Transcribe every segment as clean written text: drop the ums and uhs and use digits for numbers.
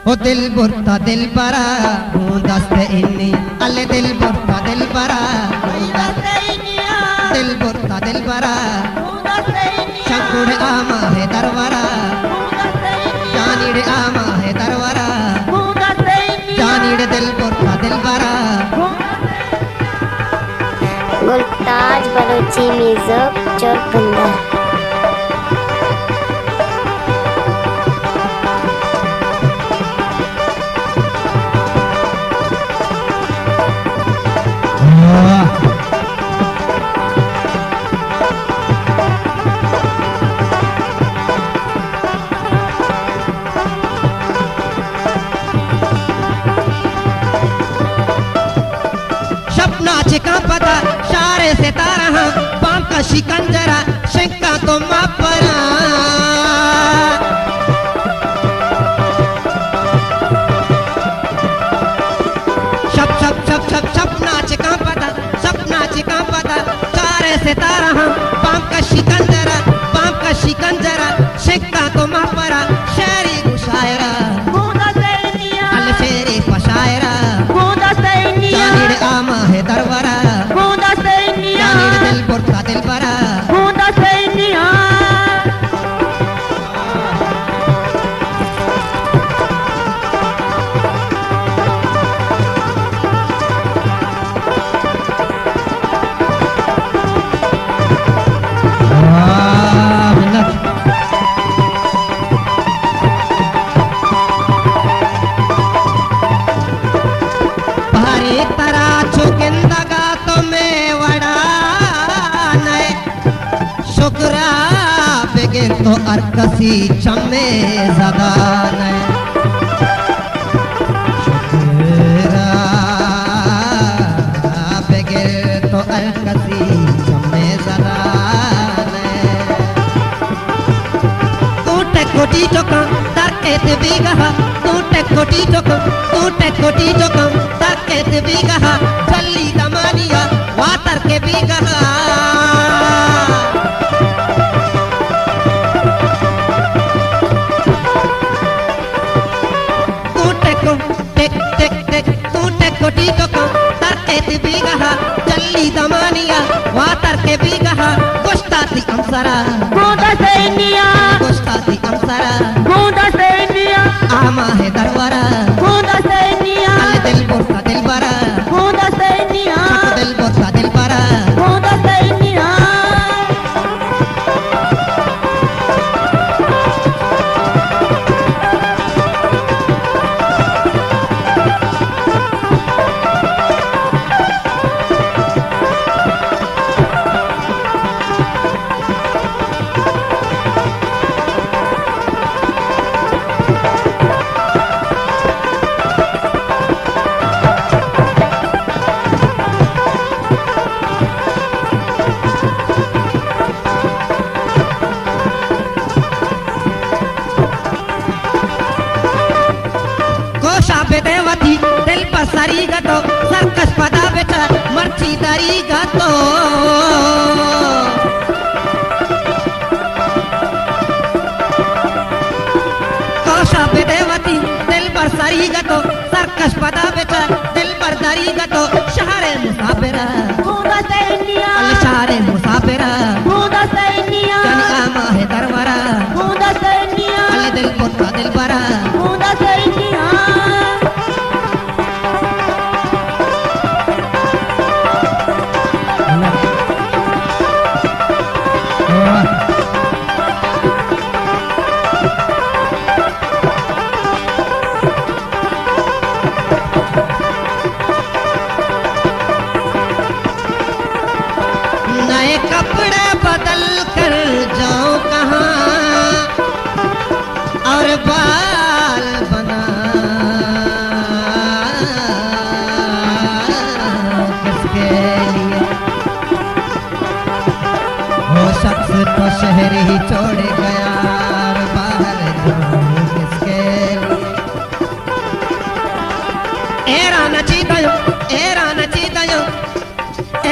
ओ दिल बुरता दिल बरा हूँ दस्ते इन्नी अल्ले दिल बुरता दिल बरा दिल बुरता दिल बरा शंकुड़ आमा है दरबारा जानीड़ आमा है दरबारा जानीड़ दिल बुरता दिल बरा मुल्ताज बलोची म्यूजिक चौरबंदर। चिका पता शारे से तारा पाम का शिकंजरा शंका तो मापरा शप शप शप शप सपना चिका पता शारे से तारा पाम का शिकंजरा शंका तो मापरा शेरी गुशायरा अल शेरी पशायरा जानीड़ आमा है दरबारा जानीड़ दिल बुरता दिल बरा तो अरकसी चमे ज़बान बगैर तो अरकसी चमे ज़बान टूटे कोटी चौका तरकेत भी कहा टूटे कोटी चौका तरकेत भी कहा चली दमानिया वातर के भी कहा कोटी तो तरकेत भी कहा चली दमानिया वातर के भी कहा गुस्ताती अंसरा गुस्ताती अंसरा आमा है दरबारा दिल बुरता दिल बरा दिल बुरता दिल बरा देवती दिल पर सरी गतो सर्कस पदा बेटा मर्ची दरी गतो कोशा पे देवती दिल पर सरी गतो सर्कस पदा बेटा दिल पर दरी गतो शहरे मुसाफिरा अल शहरे मुसाफिरा जानी आमा है दरबारा अल दिल बुरता दिल बरा कपड़े बदल कर जाऊं कहाँ और बाल बना किसके लिए वो शख्स तो शहर ही छोड़ गया और बाहर जाऊं किसके लिए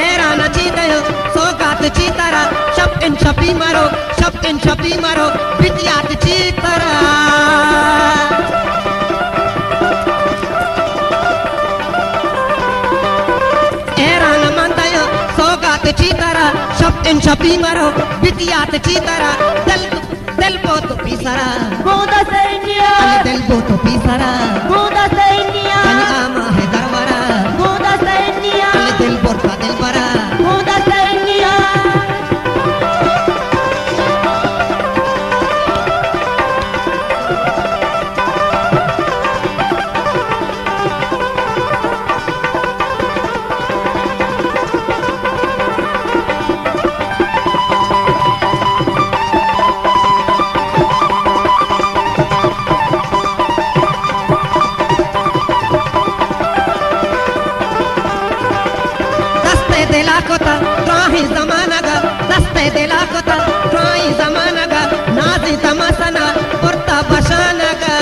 एरा नची दयो सोगात चीतरा शब इन शपी मारो बिटियात चीतरा इन शपी मरो बितियात चीतरा दिल बो तो पीसरा Muda senia, दिल बो तो पीसरा muda senia, आमा है दरबारा muda senia, दिल बोटा दिल बरा muda senia. दस्ते दिला कोता त्राही जमाना गा दस्ते दिला कोता त्राही जमाना गा नाजी तमासना पुरता बशाना गा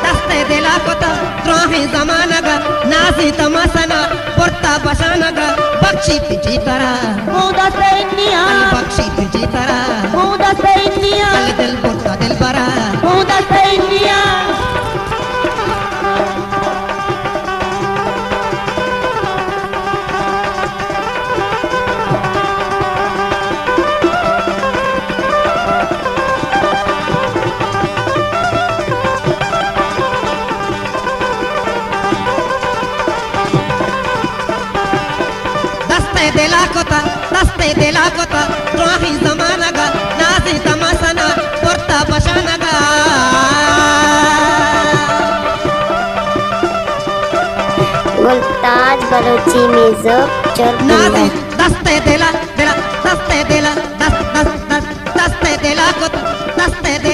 दस्ते दिला कोता त्राही जमाना गा नाजी तमासना पुरता बशाना गा बख्शी तुझी तरह Muda senia, बख्शी तुझी तरह muda senia, दिल बोटा दिल बरा muda senia. दस्ते दिला कोता त्राही जमाना गा नाजी तमासना पुरता बशाना गा मुल्ताज बलोची म्यूजिक नाजी चौरकंदा दस्ते दिला दिला दस्ते दिला दस दस दस दस्ते दिला कोता दस्ते दिला